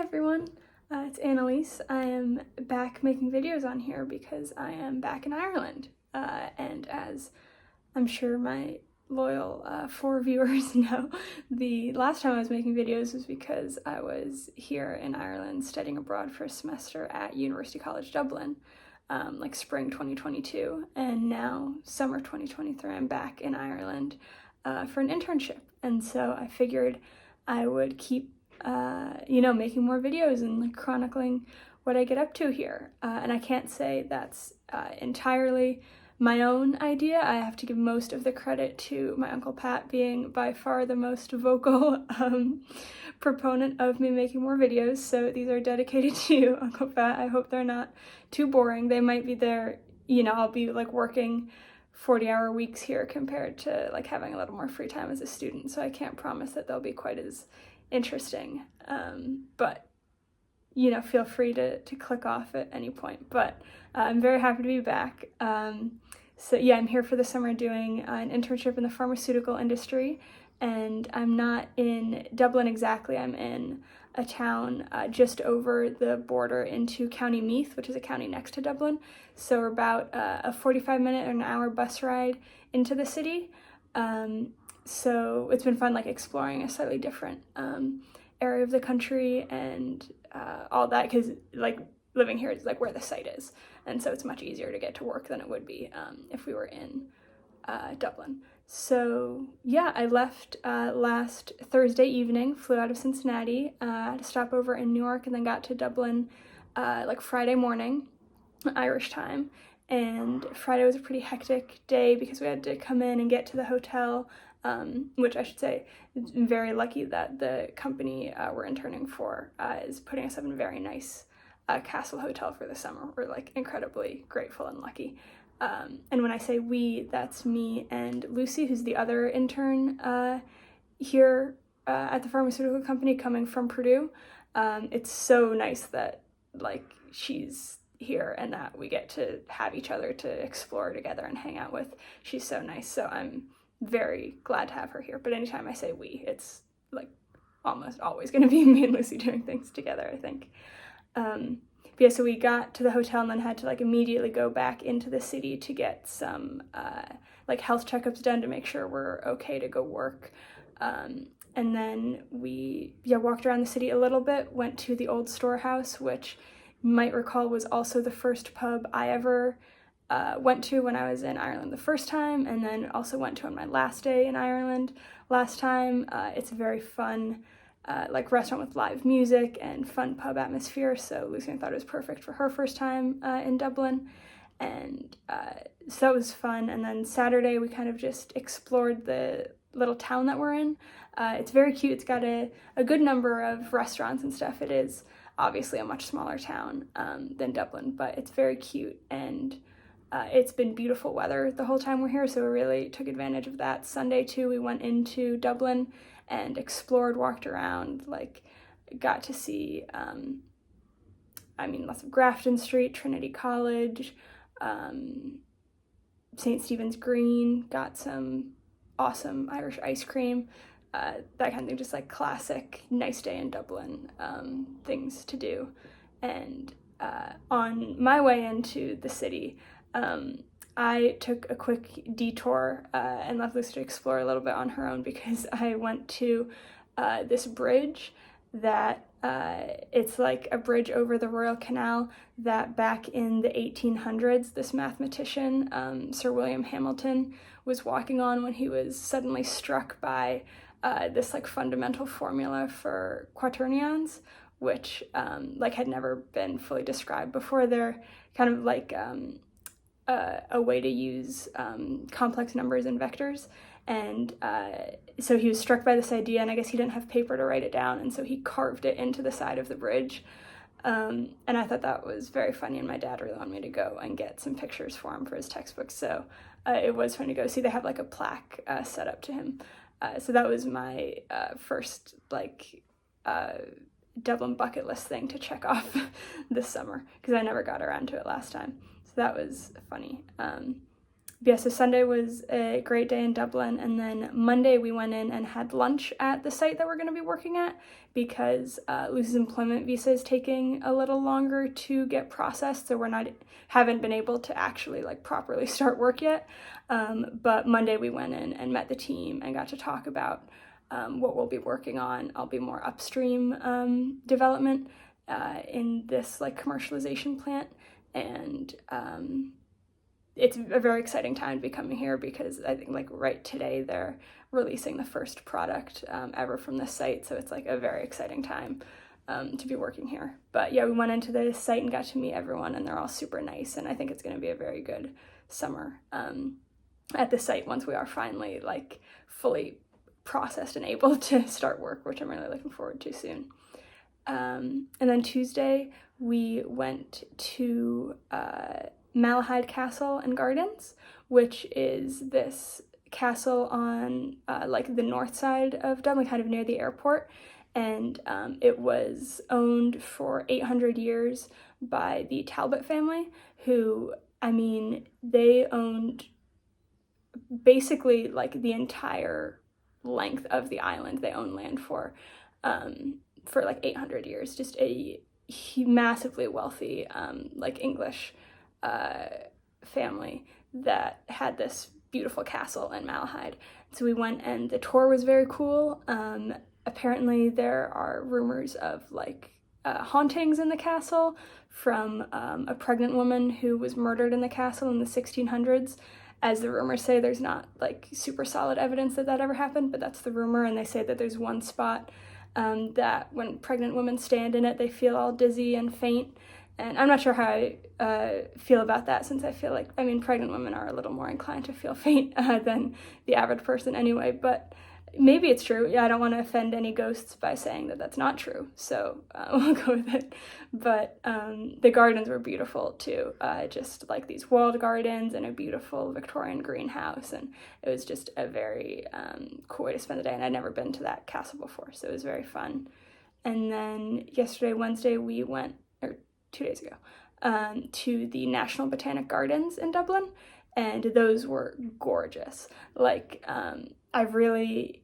everyone, it's Annalise. I am back making videos on here because I am back in Ireland, and as I'm sure my loyal 4 viewers know, the last time I was making videos was because I was here in Ireland studying abroad for a semester at University College Dublin, like spring 2022, and now summer 2023 I'm back in Ireland for an internship, and so I figured I would keep making more videos and like chronicling what I get up to here. And I can't say that's entirely my own idea. I have to give most of the credit to my Uncle Pat being by far the most vocal proponent of me making more videos. So these are dedicated to you, Uncle Pat. I hope they're not too boring. They might be there, I'll be like working 40-hour weeks here compared to like having a little more free time as a student. So I can't promise that they'll be quite as interesting, but feel free to click off at any point. But I'm very happy to be back. So yeah, I'm here for the summer doing an internship in the pharmaceutical industry, and I'm not in Dublin exactly. I'm in a town just over the border into County Meath, which is a county next to Dublin. So we're about a 45-minute or an hour bus ride into the city. So it's been fun, like exploring a slightly different area of the country and all that, because like living here is like where the site is, and so it's much easier to get to work than it would be if we were in Dublin. So yeah, I left last Thursday evening, flew out of Cincinnati to stop over in Newark, and then got to Dublin like Friday morning, Irish time. And Friday was a pretty hectic day because we had to come in and get to the hotel, which I should say, I'm very lucky that the company we're interning for is putting us up in a very nice castle hotel for the summer. We're like incredibly grateful and lucky. And when I say we, that's me and Lucy, who's the other intern here at the pharmaceutical company coming from Purdue. It's so nice that like she's here and that we get to have each other to explore together and hang out with. She's so nice, so I'm very glad to have her here. But anytime I say we, it's like almost always going to be me and Lucy doing things together, I think. But yeah, so we got to the hotel and then had to like immediately go back into the city to get some like health checkups done to make sure we're okay to go work. And then we walked around the city a little bit, went to the old storehouse, which you might recall was also the first pub I ever went to when I was in Ireland the first time, and then also went to on my last day in Ireland last time. It's a very fun like restaurant with live music and fun pub atmosphere, so Lucy thought it was perfect for her first time in Dublin, and so that was fun. And then Saturday we kind of just explored the little town that we're in. It's very cute. It's got a good number of restaurants and stuff. It is obviously a much smaller town than Dublin, but it's very cute, and it's been beautiful weather the whole time we're here, so we really took advantage of that. Sunday too, we went into Dublin and explored, walked around, like got to see lots of Grafton Street, Trinity College, St. Stephen's Green, got some awesome Irish ice cream, that kind of thing, just like classic nice day in Dublin things to do. And on my way into the city, I took a quick detour and left Lucy to explore a little bit on her own, because I went to this bridge that it's like a bridge over the Royal Canal that back in the 1800s, this mathematician, Sir William Hamilton, was walking on when he was suddenly struck by this like fundamental formula for quaternions, which like had never been fully described before. They're kind of like a way to use complex numbers and vectors. And so he was struck by this idea, and I guess he didn't have paper to write it down, and so he carved it into the side of the bridge. And I thought that was very funny, and my dad really wanted me to go and get some pictures for him for his textbook, so it was fun to go see. They have like a plaque set up to him. So that was my first like Dublin bucket list thing to check off this summer, because I never got around to it last time. So that was funny. Yeah, so Sunday was a great day in Dublin, and then Monday we went in and had lunch at the site that we're going to be working at because Lucy's employment visa is taking a little longer to get processed, so haven't been able to actually like properly start work yet. But Monday we went in and met the team and got to talk about what we'll be working on. I'll be more upstream development in this like commercialization plant, and it's a very exciting time to be coming here because I think like right today they're releasing the first product ever from this site, so it's like a very exciting time to be working here. But yeah, we went into the site and got to meet everyone, and they're all super nice, and I think it's going to be a very good summer at the site once we are finally like fully processed and able to start work, which I'm really looking forward to soon. And then Tuesday we went to Malahide Castle and Gardens, which is this castle on like the north side of Dublin, kind of near the airport, and it was owned for 800 years by the Talbot family, who, I mean, they owned basically like the entire length of the island. They owned land for like 800 years, just a massively wealthy like English family that had this beautiful castle in Malahide. So we went, and the tour was very cool. Apparently there are rumors of like hauntings in the castle from a pregnant woman who was murdered in the castle in the 1600s. As the rumors say, there's not like super solid evidence that ever happened, but that's the rumor. And they say that there's one spot that when pregnant women stand in it, they feel all dizzy and faint. And I'm not sure how I feel about that, since I feel like, I mean, pregnant women are a little more inclined to feel faint than the average person anyway, but maybe it's true. Yeah, I don't want to offend any ghosts by saying that that's not true, so we'll go with it. But the gardens were beautiful too, just like these walled gardens and a beautiful Victorian greenhouse, and it was just a very cool way to spend the day, and I'd never been to that castle before, so it was very fun. And then yesterday, Wednesday, we went, or 2 days ago, to the National Botanic Gardens in Dublin, and those were gorgeous. Like, I really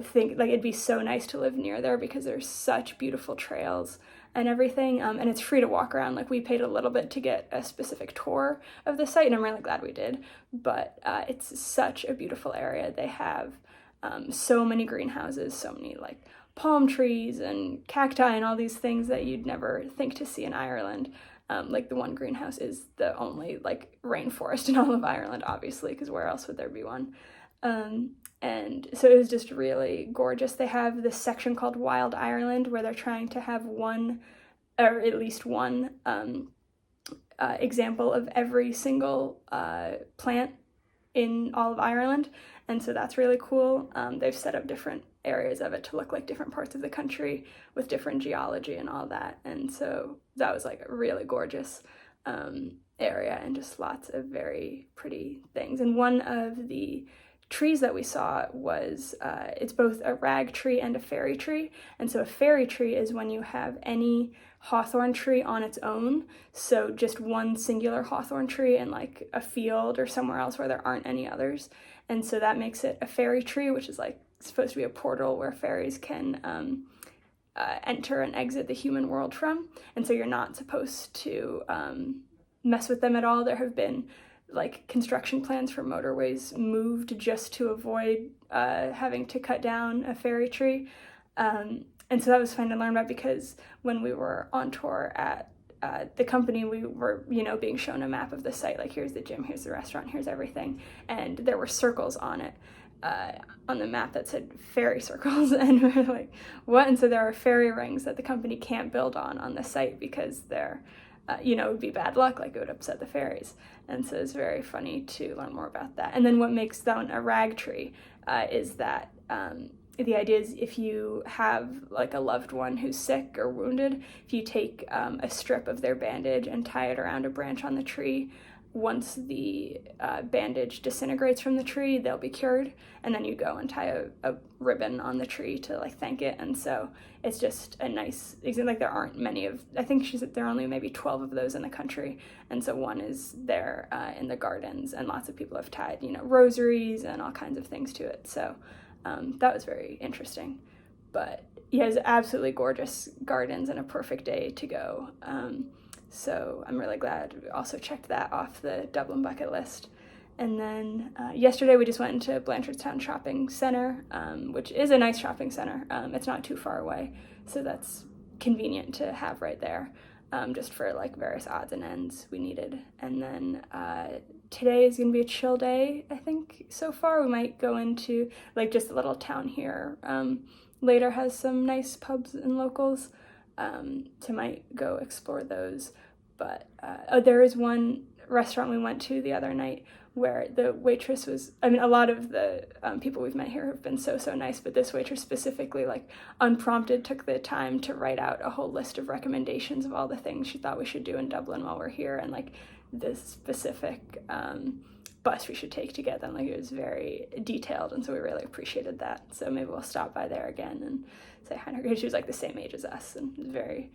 think like it'd be so nice to live near there because there's such beautiful trails and everything, and it's free to walk around. Like, we paid a little bit to get a specific tour of the site, and I'm really glad we did, but it's such a beautiful area. They have so many greenhouses, so many like palm trees and cacti and all these things that you'd never think to see in Ireland. Like the one greenhouse is the only like rainforest in all of Ireland, obviously, because where else would there be one? And so it was just really gorgeous. They have this section called Wild Ireland where they're trying to have one, or at least one, example of every single plant in all of Ireland. And so that's really cool. They've set up different areas of it to look like different parts of the country with different geology and all that. And so that was like a really gorgeous area, and just lots of very pretty things. And one of the trees that we saw was, it's both a rag tree and a fairy tree. And so a fairy tree is when you have any hawthorn tree on its own, so just one singular hawthorn tree in like a field or somewhere else where there aren't any others. And so that makes it a fairy tree, which is like supposed to be a portal where fairies can enter and exit the human world from. And so you're not supposed to mess with them at all. There have been like construction plans for motorways moved just to avoid having to cut down a fairy tree. And so that was fun to learn about, because when we were on tour at the company, we were, being shown a map of the site, like here's the gym, here's the restaurant, here's everything. And there were circles on it, on the map that said fairy circles. And we were like, what? And so there are fairy rings that the company can't build on the site because they're, it would be bad luck, like it would upset the fairies. And so it's very funny to learn more about that. And then what makes that one a rag tree is that the idea is if you have like a loved one who's sick or wounded, if you take a strip of their bandage and tie it around a branch on the tree, once the bandage disintegrates from the tree, they'll be cured, and then you go and tie a ribbon on the tree to like thank it. And so it's just a nice, like there aren't many of, I think she said there are only maybe 12 of those in the country, and so one is there in the gardens, and lots of people have tied, you know, rosaries and all kinds of things to it. So that was very interesting. But he has absolutely gorgeous gardens and a perfect day to go. So I'm really glad we also checked that off the Dublin bucket list. And then yesterday we just went into Blanchardstown Shopping Center, which is a nice shopping center. It's not too far away, so that's convenient to have right there, just for like various odds and ends we needed. And then today is going to be a chill day, I think, so far. We might go into like just a little town here. Later has some nice pubs and locals, so might go explore those. But there is one restaurant we went to the other night where the waitress was, I mean, a lot of the people we've met here have been so nice, but this waitress specifically, like unprompted, took the time to write out a whole list of recommendations of all the things she thought we should do in Dublin while we're here, and like the specific bus we should take to get them. Like, it was very detailed, and so we really appreciated that. So maybe we'll stop by there again and say hi to her, because she was like the same age as us, and it was very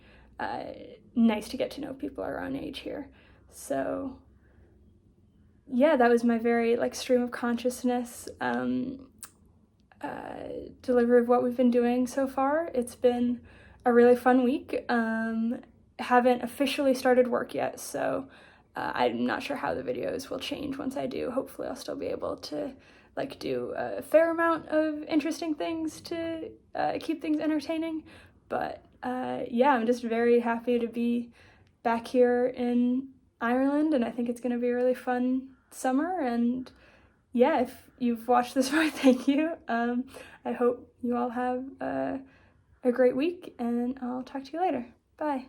nice to get to know people our own age here. So yeah, that was my very like stream of consciousness delivery of what we've been doing so far. It's been a really fun week. Haven't officially started work yet, so I'm not sure how the videos will change once I do. Hopefully I'll still be able to like do a fair amount of interesting things to keep things entertaining. But yeah, I'm just very happy to be back here in Ireland, and I think it's going to be a really fun summer. And yeah, if you've watched this far, thank you. I hope you all have a great week, and I'll talk to you later. Bye.